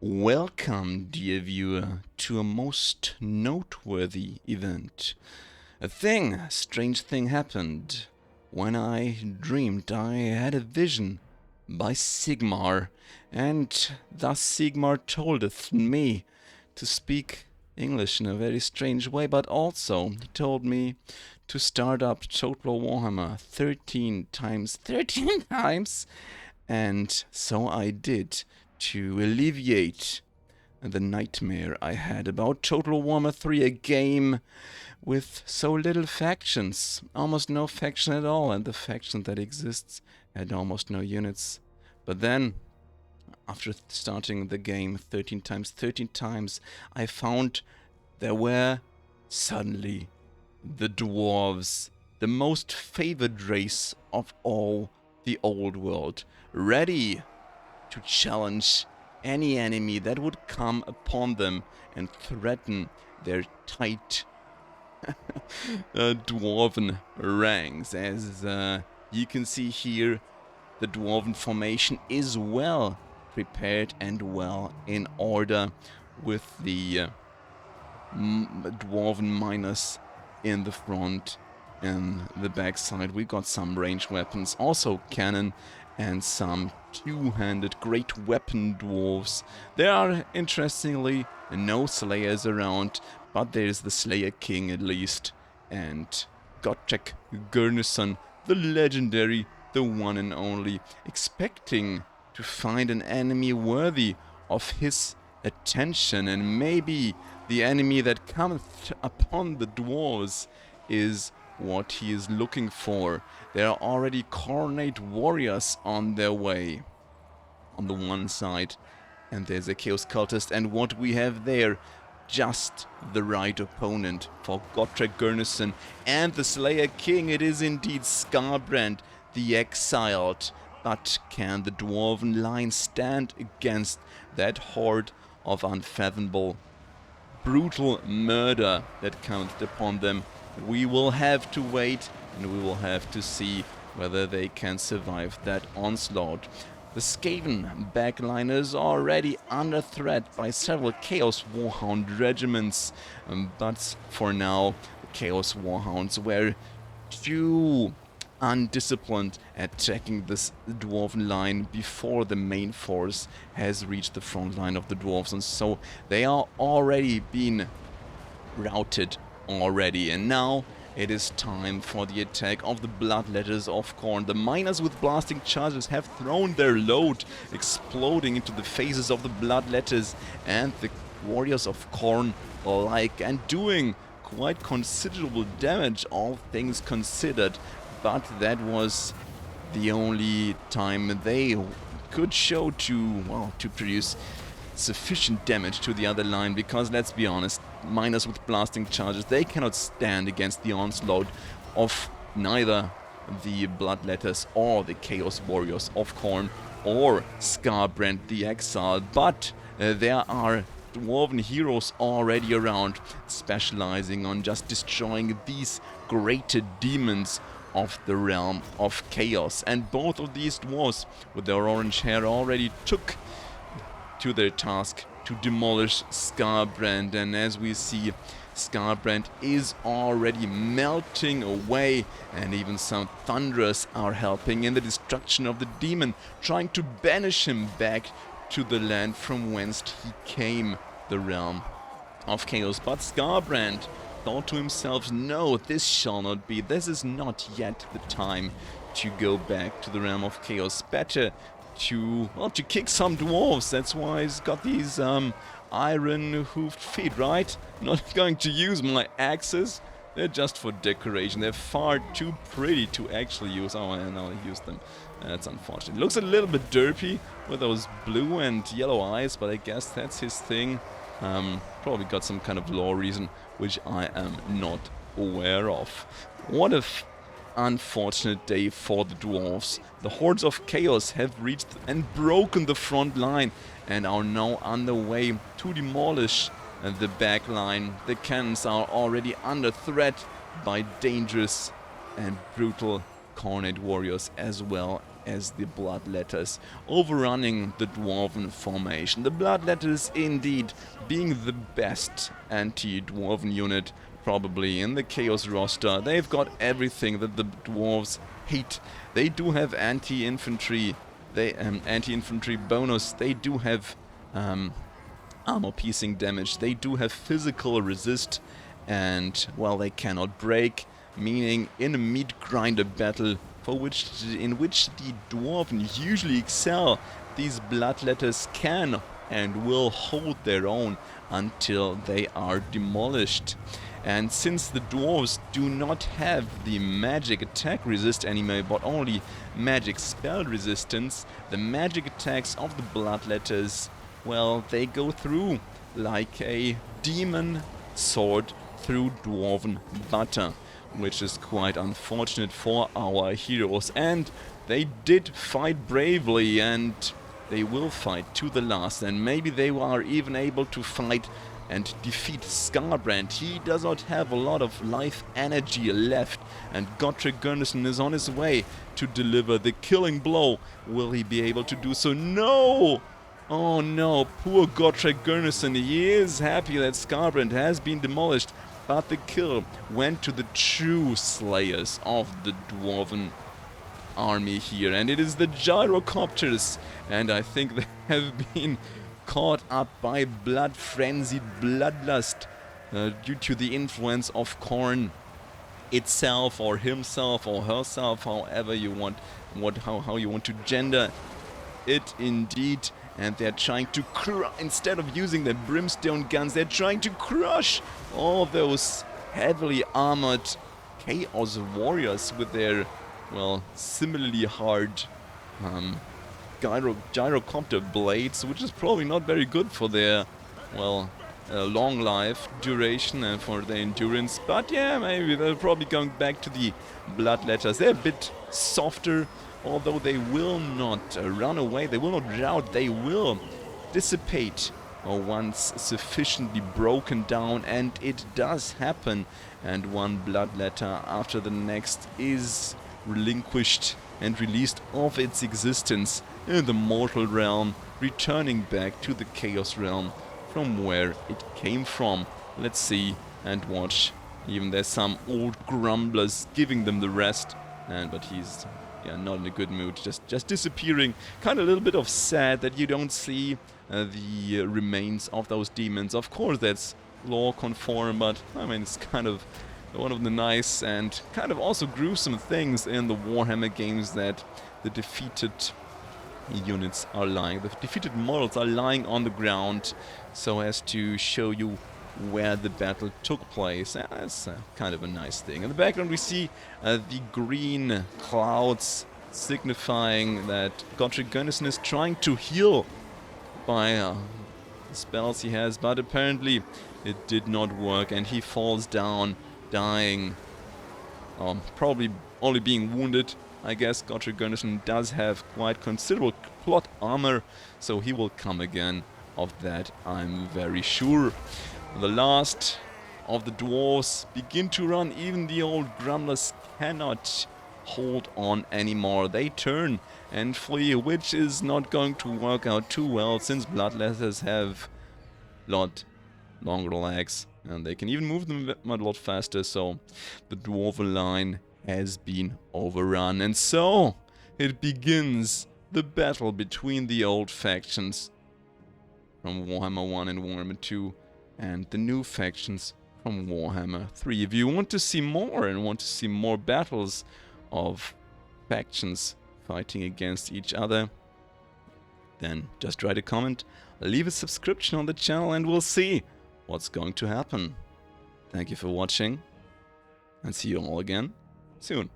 Welcome, dear viewer, to a most noteworthy event. A strange thing happened when I dreamed I had a vision by Sigmar, and thus Sigmar toldeth me to speak English in a very strange way, but also he told me to start up Total Warhammer 13 times 13 times, and so I did, to alleviate the nightmare I had about Total Warhammer 3, a game with so little factions, almost no faction at all, and the faction that exists had almost no units. But then, after starting the game 13 times 13 times, I found there were suddenly the dwarves, the most favored race of all the old world, ready to challenge any enemy that would come upon them and threaten their tight dwarven ranks. As you can see here, the dwarven formation is well prepared and well in order, with the dwarven miners in the front. In the backside we got some ranged weapons, also cannon, and some two-handed great weapon dwarves. There are, interestingly, no slayers around, but there's the Slayer King at least, and Gotrek Gurnisson, the legendary, the one and only, expecting to find an enemy worthy of his attention, and maybe the enemy that cometh upon the dwarves is what he is looking for. There are already KHORNE warriors on their way on the one side, and there's a Chaos Cultist, and what we have there, just the right opponent for Gotrek Gurnisson and the Slayer King. It is indeed Skarbrand, the Exiled. But can the Dwarven line stand against that horde of unfathomable, brutal murder that cometh upon them? We will have to wait, and we will have to see whether they can survive that onslaught. The Skaven backline is already under threat by several Chaos Warhound regiments, but for now the Chaos Warhounds were too undisciplined at attacking this dwarven line before the main force has reached the front line of the dwarves, and so they are already been routed already, and now it is time for the attack of the Bloodletters of KHORNE. The miners with blasting charges have thrown their load, exploding into the faces of the Bloodletters and the warriors of KHORNE alike, and doing quite considerable damage, all things considered. But that was the only time they could show to produce sufficient damage to the other line, because let's be honest, miners with blasting charges, they cannot stand against the onslaught of neither the Bloodletters or the Chaos Warriors of KHORNE or Skarbrand the Exiled. But there are dwarven heroes already around, specializing on just destroying these greater demons of the realm of chaos, and both of these dwarves with their orange hair already took to their task to demolish Skarbrand, and as we see, Skarbrand is already melting away, and even some thunderers are helping in the destruction of the demon, trying to banish him back to the land from whence he came, the realm of chaos. But Skarbrand thought to himself, no, this shall not be, this is not yet the time to go back to the realm of chaos. Better to kick some dwarves. That's why he's got these iron hoofed feet, right? Not going to use my axes. They're just for decoration. They're far too pretty to actually use. Oh, and now I used them. That's unfortunate. Looks a little bit derpy with those blue and yellow eyes, but I guess that's his thing. Probably got some kind of lore reason, which I am not aware of. What a unfortunate day for the dwarves. The hordes of chaos have reached and broken the front line and are now on the way to demolish the back line. The cannons are already under threat by dangerous and brutal KHORNE warriors, as well as the Bloodletters, overrunning the Dwarven formation. The Bloodletters indeed being the best anti-Dwarven unit probably in the Chaos roster. They've got everything that the Dwarves hate. They do have anti-infantry, anti-infantry bonus. They do have armor piercing damage. They do have physical resist, and well, they cannot break, meaning in a meat grinder battle in which the Dwarven usually excel, these Bloodletters can and will hold their own until they are demolished. And since the Dwarves do not have the magic attack resist anymore, but only magic spell resistance, the magic attacks of the Bloodletters, well, they go through like a demon sword through Dwarven butter, which is quite unfortunate for our heroes. And they did fight bravely, and they will fight to the last, and maybe they are even able to fight and defeat Skarbrand. He does not have a lot of life energy left, and Gotrek Gurnisson is on his way to deliver the killing blow. Will he be able to do so? No! Oh no, poor Gotrek Gurnisson. He is happy that Skarbrand has been demolished, but the kill went to the true slayers of the Dwarven army here, and it is the Gyrocopters, and I think they have been caught up by blood-frenzied bloodlust due to the influence of KHORNE itself, or himself, or herself, however you want, how you want to gender it indeed. And they're trying to instead of using their brimstone guns, they're trying to crush all those heavily armored Chaos Warriors with their, well, similarly hard gyrocopter blades, which is probably not very good for their, well, long life duration and for their endurance. But yeah, maybe they're probably going back to the Bloodletters. They're a bit softer, although they will not run away, they will not rout, they will dissipate once sufficiently broken down, and it does happen. And one Bloodletter after the next is relinquished and released of its existence in the mortal realm, returning back to the Chaos realm from where it came from. Let's see and watch. Even there's some old grumblers giving them the rest, but he's not in a good mood, just disappearing. Kind of a little bit of sad that you don't see the remains of those demons. Of course that's lore conform, but I mean it's kind of one of the nice and kind of also gruesome things in the Warhammer games, that the defeated units are lying, the defeated models are lying on the ground so as to show you where the battle took place. That's kind of a nice thing. In the background we see the green clouds signifying that Gotrek Gurnisson is trying to heal by the spells he has, but apparently it did not work and he falls down, dying, probably only being wounded. I guess Gotrek Gurnisson does have quite considerable plot armor, so he will come again. Of that I'm very sure. The last of the dwarves begin to run. Even the old grumblers cannot hold on anymore. They turn and flee, which is not going to work out too well, since Bloodletters have a lot longer legs and they can even move them a lot faster. So the dwarven line has been overrun, and so it begins, the battle between the old factions from Warhammer 1 and Warhammer 2 and the new factions from Warhammer 3. If you want to see more and want to see more battles of factions fighting against each other, then just write a comment, leave a subscription on the channel, and we'll see what's going to happen. Thank you for watching, and see you all again soon.